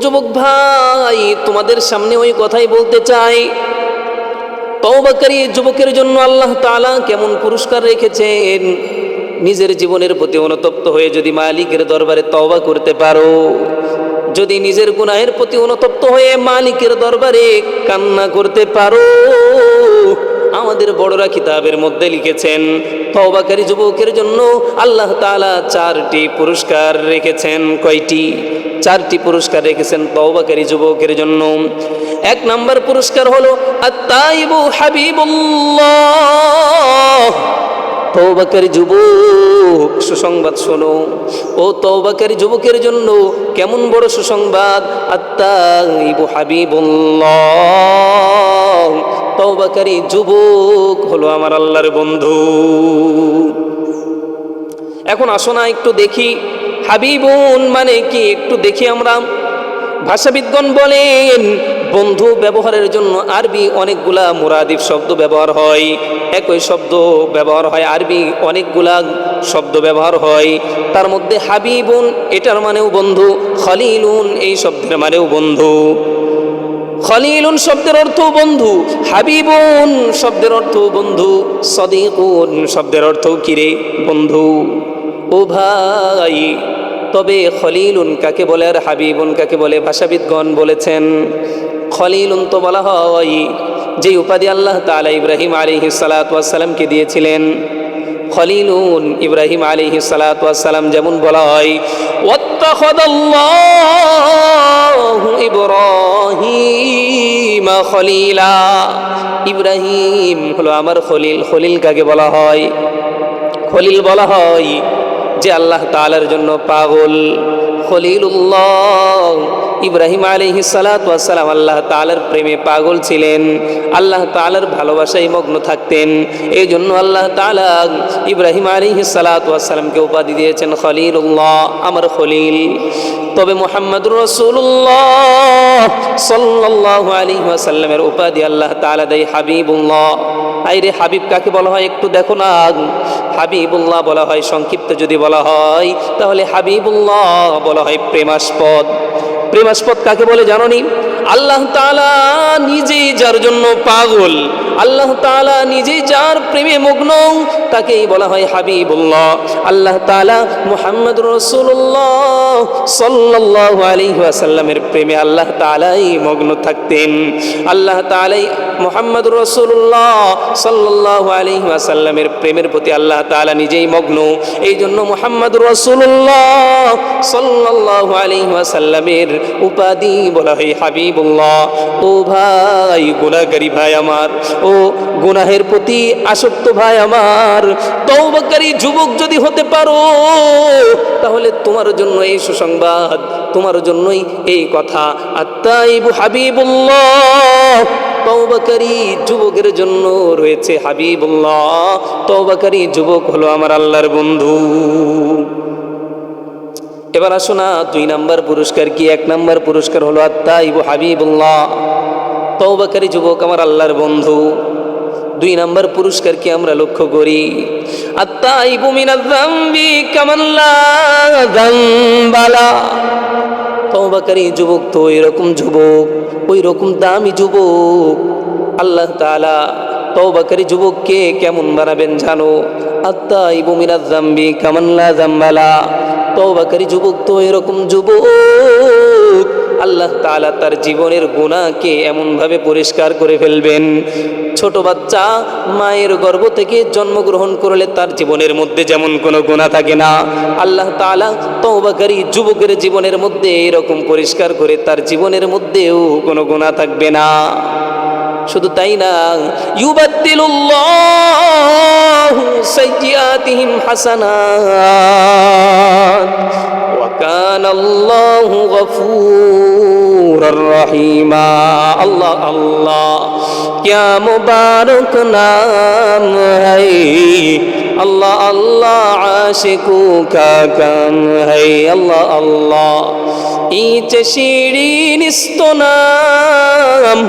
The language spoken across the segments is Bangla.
যুবক ভাই, তোমাদের সামনে ওই কথাই বলতে চাই, তওবাকারী যুবকের জন্য আল্লাহ তাআলা কেমন পুরস্কার রেখেছেন। নিজের জীবনের প্রতি অনুতপ্ত হয়ে যদি মালিকের দরবারে তওবা করতে পারো, যদি নিজের গুনাহের প্রতি অনুতপ্ত হয়ে মালিকের দরবারে কান্না করতে পারো, আমাদের বড়রা কিতাবের মধ্যে লিখেছেন তওবাকারী যুবকের জন্য আল্লাহ তাআলা 4টি পুরস্কার রেখেছেন। কয়টি? 4টি পুরস্কার রেখেছেন তওবাকারী যুবকের জন্য। 1 নম্বর পুরস্কার হলো আত-তাইবু হাবিবুল্লাহ। তওবাকারী যুবক, সুসংবাদ শোনো। ও তওবাকারী যুবকের জন্য কেমন বড় সুসংবাদ! আত-তাইবু হাবিবুল্লাহ, তওবাকারী যুবক হলো আমার আল্লাহর বন্ধু। এখন আসো না একটু দেখি হাবিবুন মানে কি, একটু দেখি আমরা। ভাষাবিদগণ বলেন বন্ধু ব্যবহারের জন্য আরবি অনেকগুলা মুরাদিফ শব্দ ব্যবহার হয়। একই শব্দ ব্যবহার হয়, আরবি অনেকগুলা শব্দ ব্যবহার হয়। তার মধ্যে হাবিবুন এটার মানেও বন্ধু, খলিলুন এই শব্দের মানেও বন্ধু। খলিলুন শব্দের অর্থ বন্ধু, হাবিবুন শব্দের অর্থ বন্ধু, সদিকুন শব্দের অর্থ কিরে বন্ধু। ও ভাই, তবে খলিলুন কাকে বলে আর হাবিবুন কাকে বলে? ভাষাবিদগণ বলেছেন খলিলুন তো বলা হয় যে উপাধি আল্লাহ তাআলা ইব্রাহিম আলাইহিস সালাতু ওয়াস সালামকে দিয়েছিলেন। খলিলুন ইব্রাহিম আলাইহিস সালাতু ওয়াস সালাম যেমন বলা হয় ওয়াত্তাখাদাল্লাহু ইব্রাহিমা খলিলা, ইব্রাহিম হলো আমার খলিল। খলিল কাকে বলা হয়? খলিল বলা হয় যে আল্লাহ তাআলার জন্য পাগল। খলিলুল্লাহ ইব্রাহিম আলাইহিস সালাতু ওয়াস সালাম আল্লাহ তাআলার প্রেমে পাগল ছিলেন, আল্লাহ তাআলার ভালোবাসায় মগ্ন থাকতেন। এই জন্য আল্লাহ তাআলা ইব্রাহিম আলাইহিস সালাতু ওয়াস সালামকে উপাধি দিয়েছেন খলিলুল্লাহ, আমার খলিল। তবে মুহাম্মদুর রাসূলুল্লাহ সাল্লাল্লাহু আলাইহি ওয়াসাল্লামের উপাধি আল্লাহ তাআলা দেয় হাবিবুল্লাহ। আইরে হাবিব কাকে বলা হয় একটু দেখো না। হাবিবুল্লাহ বলা হয় সংক্ষিপ্ত যদি বলা হয় তাহলে হাবিবুল্লাহ বলা হয় প্রেমাস্পদ। প্রেমাস্পদ কাকে বলে জানোনি? আল্লাহ তাআলা নিজেই যার জন্য পাগল, আল্লাহ তাআলা নিজেই যার প্রেমে মগ্ন, তাকেই বলা হয় হাবিবুল্লাহ। আল্লাহ তাআলা মুহাম্মদুর রাসূলুল্লাহ সাল্লাল্লাহু আলাইহি ওয়াসাল্লামের প্রেমে আল্লাহ তাআলাই মগ্ন থাকতেন। আল্লাহ তাআলাই মুহাম্মদুর রাসূলুল্লাহ সাল্লাল্লাহু আলাইহি ওয়াসাল্লামের প্রেমের প্রতি আল্লাহ তাআলা নিজেই মগ্ন। এই জন্য মুহাম্মদুর রাসূলুল্লাহ সাল্লাল্লাহু আলাইহি ওয়াসাল্লামের উপাধি বলা হয় হাবিবুল্লাহ। ও ভাই গুনাহগারী ভাই আমার, ও গুনাহের প্রতি আসক্ত ভাই আমার, তওবাকারী যুবক যদি হতে পারো তাহলে তোমার জন্য এই সুসংবাদ, তোমার জন্যই এই কথা। আত-তাইবু হাবিবুল্লাহ, তওবাকারী যুবকের জন্য রয়েছে হাবিবুল্লাহ। তওবাকারী যুবক হলো আমার আল্লাহর বন্ধু। এবার আসো না 2 নম্বর পুরস্কার কি? 1 নম্বর পুরস্কার হলো আত-তাইবু হাবিবুল্লাহ, তওবাকারী যুবক আমার আল্লাহর বন্ধু। 2 নম্বর পুরস্কার কি আমরা লক্ষ্য করি? আত-তাইবু মিনাজ যামবি কামান লা যামবালা, তওবাকারী যুবক তো এরকম যুবক, ওই রকম দামি যুবক। আল্লাহ তাআলা তওবাকারী যুবককে কেমন বানাবেন জানো? আত-তাইবু মিনাজ যামবি কামান লা যামবালা, তওবাকারী যুবক তো এরকম যুবক আল্লাহ তাআলা তার জীবনের গুনাহকে এমনভাবে পরিষ্কার করে ফেলবেন। ছোট বাচ্চা মায়ের গর্ভ থেকে জন্মগ্রহণ করলে তার জীবনের মধ্যে যেমন কোনো গুনাহ থাকে না, আল্লাহ তাআলা তওবাকারী যুবকের জীবনের মধ্যে এরকম পরিষ্কার করে তার জীবনের মধ্যেও কোনো গুনাহ থাকবে না। শুধু তাই না, ইউবাদদিলুল্লাহু সাইয়্যাতিহিম হাসানাত ওয়া কানাল্লাহু গফুরুর রহিমা। আল্লাহ আল্লাহ क्या मुबारक नाम है, अल्लाह अल्लाह आशिकों का काम है। अल्लाह अल्लाह ইচে শিরি নিস্তনাম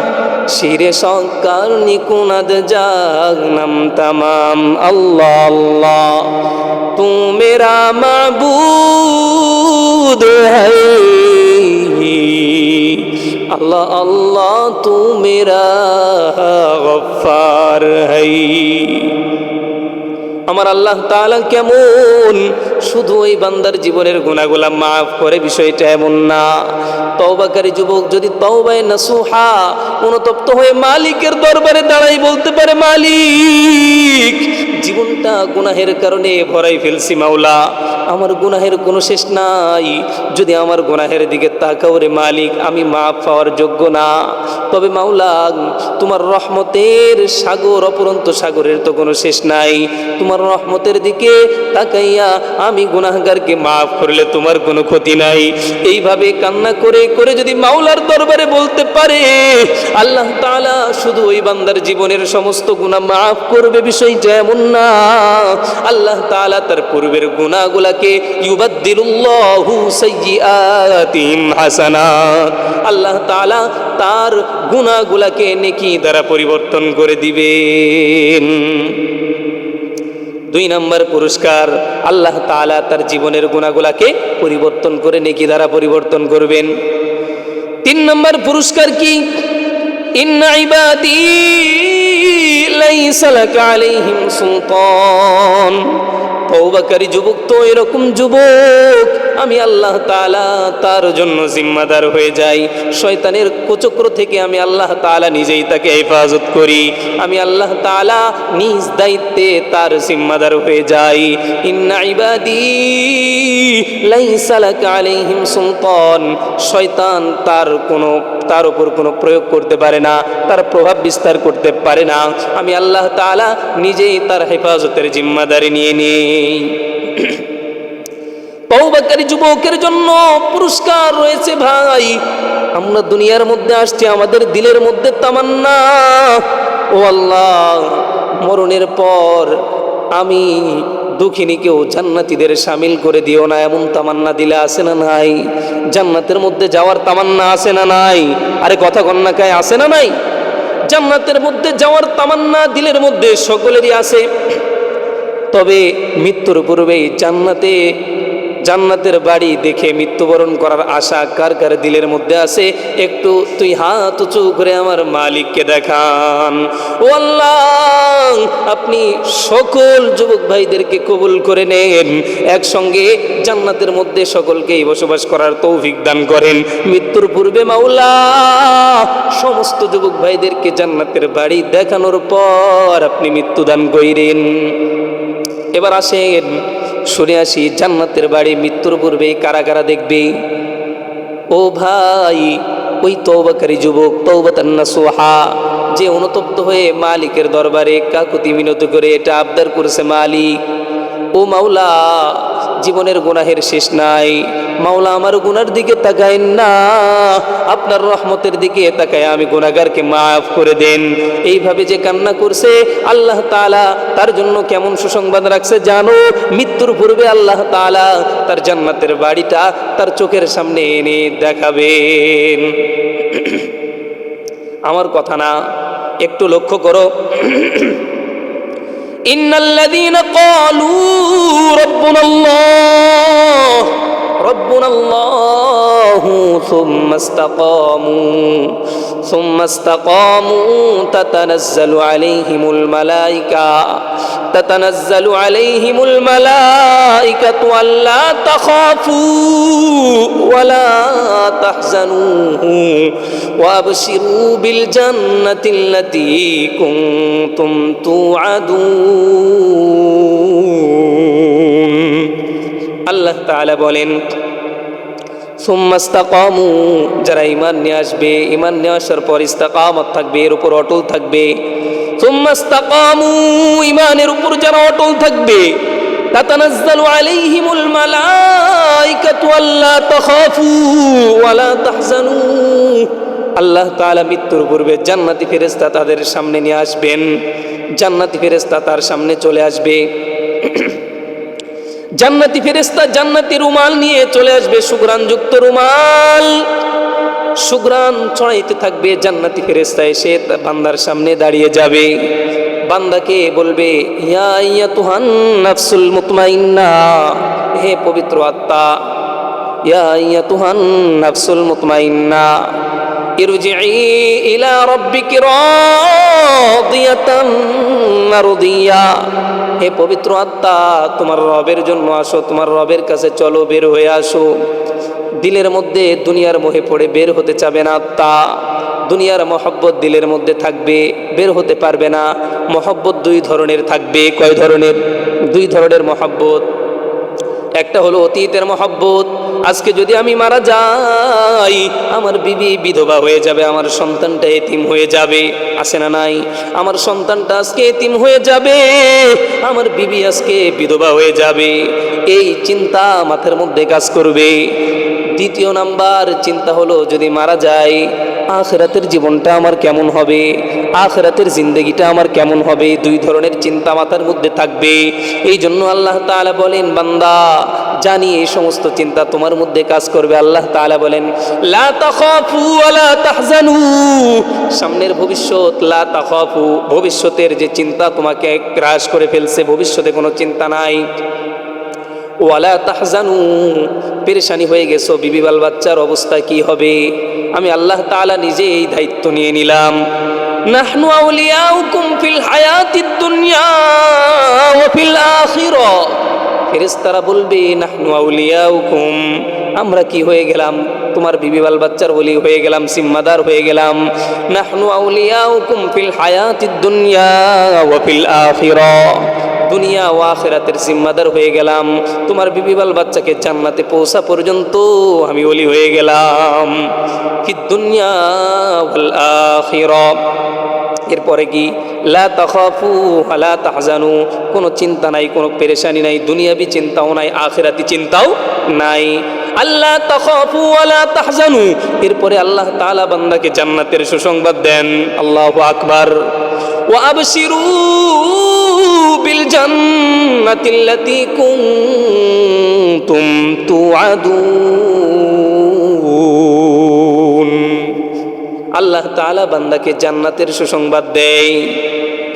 শিরে সকার নিকুনাদ জাগনাম তামাম। আল্লাহ আল্লাহ তু মেরা মাবুদ হ্যায় अल्लाह अल्लाह तू मेरा गफ्फार है। আমার আল্লাহ তাআলা কেমন, শুধু ওই বান্দার জীবনের গুনাহগুলো মাফ করে বিষয়টা এমন না। তওবাকারী যুবক যদি তওবায়ে নাসুহা অনুতপ্ত হয়ে মালিকের দরবারে দাঁড়াই বলতে পারে, মালিক জীবনটা গুনাহের কারণে ভরাই ফেলছি, মাওলা আমার গুনাহের কোনো শেষ নাই, যদি আমার গুনাহের দিকে তাকাও রে মালিক আমি মাফ পাওয়ার যোগ্য না। তবে মাওলা তোমার রহমতের সাগর, অপরন্ত সাগরের তো কোনো শেষ নাই, তোমার রহমতের দিকে তাকাইয়া আমি গুনাহগারকে মাফ করলে তোমার কোনো ক্ষতি নাই। এইভাবে কান্না করে করে যদি মাওলার দরবারে বলতে পারে, আল্লাহ তাআলা শুধু ওই বান্দার জীবনের সমস্ত গুনাহ মাফ করবে বিষয়টা এমন না। আল্লাহ তাআলা তার পূর্বের গুনাহগুলোকে ইউবাদদিলুল্লাহু সাইয়্যাতিহিম হাসানাত, আল্লাহ তাআলা তার গুনাহগুলোকে নেকি দ্বারা পরিবর্তন করে দিবেন। 2 নম্বর পুরস্কার, আল্লাহ তাআলা তার জীবনের গুনাহগুলোকে পরিবর্তন করে নেকি দ্বারা পরিবর্তন করবেন। 3 নম্বর পুরস্কার কি? ইন্না ইবাদি লাইসা লাকা আলাইহিম সুলতান। তওবাকারী যুবক তো এরকম যুবক, আমি আল্লাহ তাআলা তার জন্য জিম্মাদার হয়ে যাই। শয়তানের কুচক্র থেকে আমি আল্লাহ তাআলা নিজেই তাকে হেফাজত করি, আমি আল্লাহ তাআলা নিজ দায়িত্বে তার জিম্মাদার হয়ে যাই। ইন্না ইবাদি লাইসা লাকা আলাইহিম সুলতান, শয়তান তার উপর কোনো প্রয়োগ করতে পারে না, তার প্রভাব বিস্তার করতে পারে না, আমি আল্লাহ তাআলা নিজেই তার হেফাজতের জিম্মাদারি নিয়ে নিই। তওবাকারী যুবকের জন্য পুরস্কার রয়েছে ভাই। আমরা দুনিয়ার মধ্যে আসছি, আমাদের দিলের মধ্যে তামান্না, ও আল্লাহ মরণের পর আমি দুঃখিনীকেও জান্নাতীদের শামিল করে দিও না, এমন তামান্না দিলে আছে না নাই? জান্নাতের মধ্যে যাওয়ার তামান্না আছে না নাই? আরে কথা কন্যাকায় আছে না নাই? জান্নাতের মধ্যে যাওয়ার তামান্না দিলের মধ্যে সকলেরই আছে। তবে মৃত্যুর পূর্বেই জান্নাতের বাড়ি দেখে মৃত্যুবরণ করার আশা কার কার দিলের মধ্যে আছে? একটু তুই হাত উঁচু করে আমার মালিককে দেখান। ও আল্লাহ, আপনি সকল যুবক ভাইদেরকে কবুল করে নেন, একসঙ্গে জান্নাতের মধ্যে সকলকেই বসবাস করার তৌফিক দান করেন। মৃত্যুর পূর্বে মাওলা সমস্ত যুবক ভাইদেরকে জান্নাতের বাড়ি দেখানোর পর আপনি মৃত্যু দান করেন। এবার আসেন শুনে আসি, জান্নাতের বাড়ি মৃত্যুর পূর্বে কারা কারা দেখবে? ও ভাই, ওই তওবাকারী যুবক তওবাতান নাসুহা, যে অনুতপ্ত হয়ে মালিকের দরবারে কাকুতি মিনতি করে এটা আবদার করেছে, মালিক ও মাওলা জীবনের গুনাহের শেষ নাই, মাওলা আমার গুনার দিকে তাকায়েন না, আপনার রহমতের দিকে তাকায় আমি গুনাহগারকে মাফ করে দেন। এইভাবে যে কান্না করছে, আল্লাহ তাআলা তার জন্য কেমন সুসংবাদ রাখছে জানো? মৃত্যুর পূর্বে আল্লাহ তাআলা তার জান্নাতের বাড়িটা তার চোখের সামনে এনে দেখাবেন। আমার কথা না, একটু লক্ষ্য করো। ইন্নাল্লাযীনা ক্বালু রাব্বুনাল্লাহু সুম্মা ইসতাকামু তাতানাজ্জালু আলাইহিমুল মালাইকাতু আল্লা তাখাফু ওয়া লা তাহজানু ওয়া আবশিরু বিল জান্নাতিল্লাতী কুনতুম তুআদুন। আল্লাহ তাআলা বলেন, সুম্মা ইসতাকামু, যারা ঈমান নিয়ে আসবে, ঈমান নিয়ে আসার পর ইস্তিকামত থাকবে, এর উপর অটল থাকবে। সুম্মা ইসতাকামু, ঈমানের উপর যারা অটল থাকবে, তাতানাজ্জালু আলাইহিমুল মালাইকাতু আল্লা তাখাফু ওয়া লা তাহজানু। আল্লাহ তাআলা মৃত্যুর পূর্বে জান্নাতি ফেরেশতা তাদের সামনে নিয়ে আসবেন। জান্নাতি ফেরেশতা তার সামনে চলে আসবে। জান্নাতি ফেরেশতা জান্নাতি রুমাল নিয়ে চলে আসবে, সুঘ্রাণযুক্ত রুমাল, সুঘ্রাণ ছড়াইতে থাকবে। জান্নাতি ফেরেশতা এসে বান্দার সামনে দাঁড়িয়ে যাবে, বান্দাকে বলবে, ইয়া আইয়াতুহান নাফসুল মুতমাইন্না, হে পবিত্র আত্মা, ইয়া আইয়াতুহান নাফসুল মুতমাইন্না, ইরজিই ইলা রাব্বিকি রাদিয়াতান মারদিয়া, হে পবিত্র আত্মা তোমার রবের জন্য আসো, তোমার রবের কাছে চলো, বের হয়ে আসো। দিলের মধ্যে দুনিয়ার মোহে পড়ে বের হতে চাবে না আত্মা। দুনিয়ার মহব্বত দিলের মধ্যে থাকবে, বের হতে পারবে না। মহব্বত দুই ধরনের থাকবে। কয় ধরনের? দুই ধরনের মহব্বত। একটা হলো অতীতের মহব্বত, আজকে যদি আমি মারা যাই আমার বিবি বিধবা হয়ে যাবে, আমার সন্তানটা এতিম হয়ে যাবে, আছে না নাই? আমার সন্তানটা আজকে এতিম হয়ে যাবে, আমার বিবি আজকে বিধবা হয়ে যাবে, এই চিন্তা মাথার মধ্যে কাজ করবে। দ্বিতীয় নাম্বার চিন্তা হলো যদি মারা যায় আখিরাতের জীবনটা আমার কেমন হবে, আখিরাতের জিন্দেগিটা আমার কেমন হবে। দুই ধরনের চিন্তা মাথার মধ্যে থাকবে। এই জন্য আল্লাহ তাআলা বলেন, বান্দা জানি এই সমস্ত চিন্তা তোমার মধ্যে কাজ করবে। আল্লাহ তাআলা বলেন, লা তাখাফু ওয়া লা তাহজানু, সামনের ভবিষ্যৎ, লা তাখাফু ভবিষ্যতের যে চিন্তা তোমাকে গ্রাস করে ফেলছে, ভবিষ্যতে কোনো চিন্তা নাই। ওয়ালা তাহজানু, পেরেশানি হয়ে গেছো, বিবি বাল বাচ্চার অবস্থা কি হবে? আমি আল্লাহ তাআলা নিজে এই দায়িত্ব নিয়ে নিলাম। নাহনু আউলিয়াউকুম ফিল হায়াতিদ দুনিয়া ওয়া ফিল আখিরা, ফেরেশতারা বলবে নাহনু আউলিয়াউকুম, আমরা কি হয়ে গেলাম? তোমার বিবি বাল বাচ্চার ওলি হয়ে গেলাম, জিম্মাদার হয়ে গেলাম। নাহনু আউলিয়াউকুম ফিল হায়াতিদ দুনিয়া ওয়া ফিল আখিরা, দুনিয়া ও আখিরাতের জিম্মাদার হয়ে গেলাম। তোমার বিবি বাল বাচ্চাকে জান্নাতে পৌঁছা পর্যন্ত আমি ওলি হয়ে গেলাম, ফিদ দুনিয়া ওয়াল আখিরা। এরপরে কি? লা তাখাফু ওয়া লা তাহজানু, কোনো চিন্তা নাই, কোনো পেরেশানি নাই, দুনিয়াবি চিন্তাও নাই, আখিরাতি চিন্তাও নাই। আল্লাহ তাখাফু ওয়া লা তাহজানু, এরপরে আল্লাহ তাআলা বান্দাকে জান্নাতের সুসংবাদ দেন। আল্লাহু আকবার। ওয়া আবশিরু বিল জান্নাতিল্লাতী কুনতুম তুআদুন, আল্লাহ তাআলা বান্দাকে জান্নাতের সুসংবাদ দেয়।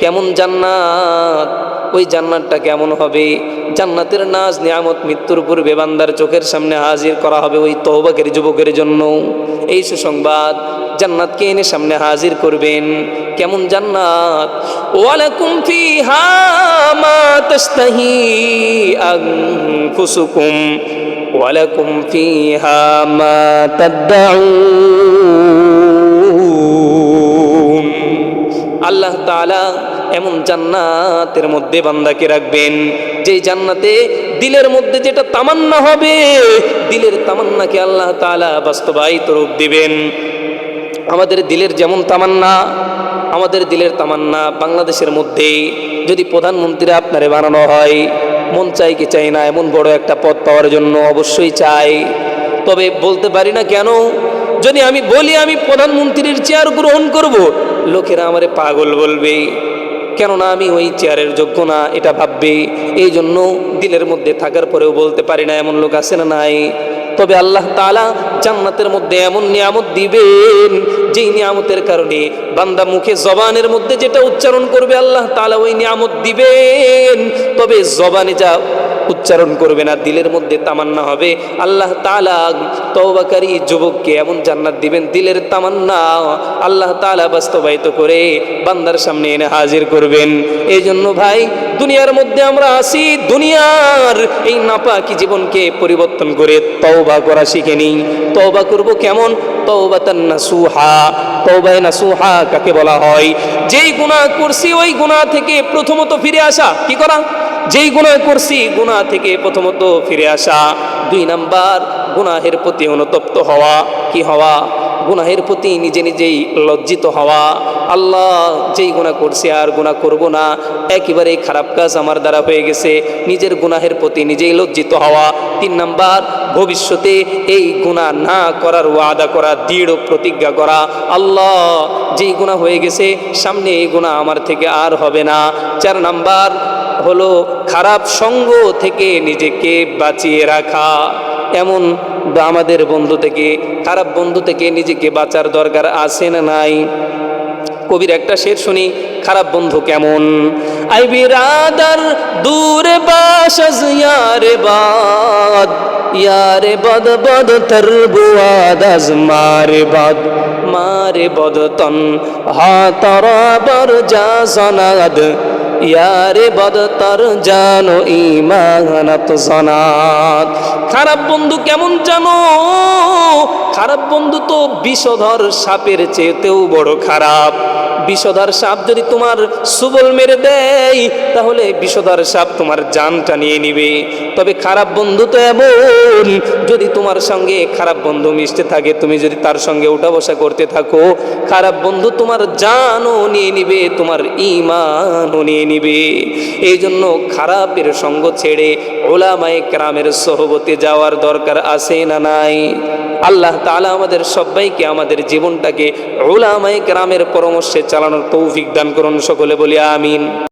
কেমন জান্নাত? ওই জান্নাতটা কেমন হবে? জান্নাতের নাজ নিয়ামত মৃত্যুর পূর্বে বান্দার চোখের সামনে হাজির করা হবে ওই তওবাকারী যুবকের জন্য। এই সুসংবাদ জান্নাতকে এনে সামনে হাজির করবেন। কেমন জান্নাত? ওয়ালাকুম ফিহা মা তাশতাহি আনফুসুকুম ওয়ালাকুম ফিহা মা তাদউন, আল্লাহ তাআলা এমন জান্নাতের মধ্যে বান্দাকে রাখবেন যেই জান্নাতে দিলের মধ্যে যেটা তামান্না হবে, দিলের তামান্নাকে আল্লাহ তাআলা বাস্তবায়িত রূপ দিবেন। আমাদের দিলের যেমন তামান্না, আমাদের দিলের তামান্না বাংলাদেশের মধ্যে যদি প্রধানমন্ত্রী আপনারে বানানো হয়, মন চাই কি চাই না এমন বড় একটা পদ পাওয়ার জন্য? অবশ্যই চাই। তবে বলতে পারি না কেন? যদি আমি বলি আমি প্রধানমন্ত্রীর চেয়ার গ্রহণ করব, লোকেরা আমারে পাগল বলবে, কেননা আমি ওই চেয়ারের যোগ্য না, এটা ভাববে। এই জন্য দিলের মধ্যে থাকার পরেও বলতে পারি না, এমন লোক আছে না নাই? তবে আল্লাহ তাআলা জান্নাতের মধ্যে এমন নিয়ামত দিবেন যেই নিয়ামতের কারণে বান্দা মুখে জবানের মধ্যে যেটা উচ্চারণ করবে আল্লাহ তাআলা ওই নিয়ামত দিবেন, তবে জবানে যা উচ্চারণ করবে না, দিলের মধ্যে তামান্না হবে। আল্লাহ তাআলা তওবাকারী যুবককে এমন জান্নাত দিবেন, দিলের তামান্না আল্লাহ তাআলা বাস্তবায়িত করে বান্দার সামনে এনে হাজির করবেন। এই জন্য ভাই, দুনিয়ার মধ্যে আমরা আসি, দুনিয়ার এই নাপাকি জীবনকে পরিবর্তন করে তওবা করা শিখে নিই। তওবা করব কেমন? তওবাতান নাসুহা। তওবায়ে নাসুহা কাকে বলা হয়? যেই গুনাহ করছি ওই গুনাহ থেকে প্রথমত ফিরে আসা। কি করা? যেই গুনাহ করছি গুনাহ থেকে প্রথমত ফিরে আসা। 2 নাম্বার গুনাহের প্রতি অনুতপ্ত হওয়া। কি হওয়া? গুনাহের প্রতি নিজে নিজেই লজ্জিত হওয়া। আল্লাহ, যেই গুনাহ করছি আর গুনাহ করব না, একেবারেই খারাপ কাজ আমার দ্বারা হয়ে গেছে, নিজের গুনাহের প্রতি নিজেই লজ্জিত হওয়া। 3 নাম্বার ভবিষ্যতে এই গুনাহ না করার ওয়াদা করা, দৃঢ় প্রতিজ্ঞা করা। আল্লাহ, যেই গুনাহ হয়ে গেছে সামনে এই গুনাহ আমার থেকে আর হবে না। 4 নাম্বার হলো খারাপ সঙ্গ থেকে নিজেকে বাঁচিয়ে রাখা। এমন আমাদের বন্ধু থেকে, খারাপ বন্ধু থেকে নিজেকে বাঁচার দরকার আছে না নাই? কবির একটা শের শুনি, খারাপ বন্ধু কেমন? আই বিরাদার দূরে বাস আজ ইয়ারে বাদ, ইয়ারে বদ বদ তরবুয়াদ আজ মারে বাদ, মারে বদতন হাতর বরজা জনাদ ইয়ারে বদতর জানো ইমানাত জনাত। খারাপ বন্ধু কেমন জানো? খারাপ বন্ধু তো বিষধর সাপের চেয়েতেও বড় খারাপ। বিষধর সাপ যদি তোমার সুবল মেরে দেয় তাহলে বিষধর সাপ তোমার জানটা নিয়ে নিবে। তবে খারাপ বন্ধু তো এমন, যদি তোমার সঙ্গে খারাপ বন্ধু মিশতে থাকে, তুমি যদি তার সঙ্গে উঠা বসা করতে থাকো, খারাপ বন্ধু তোমার জানও নিয়ে নিবে, তোমার ঈমানও নিয়ে নিবে। এই জন্য খারাপের সঙ্গ ছেড়ে উলামায়ে কেরামের সোহবতে যাওয়ার দরকার আছে না নাই? আল্লাহ তাআলা আমাদের সবাইকে আমাদের জীবনটাকে উলামায়ে কেরামের পরামর্শে চালানোর তৌফিক দান করুন। সকলে বলি আমিন।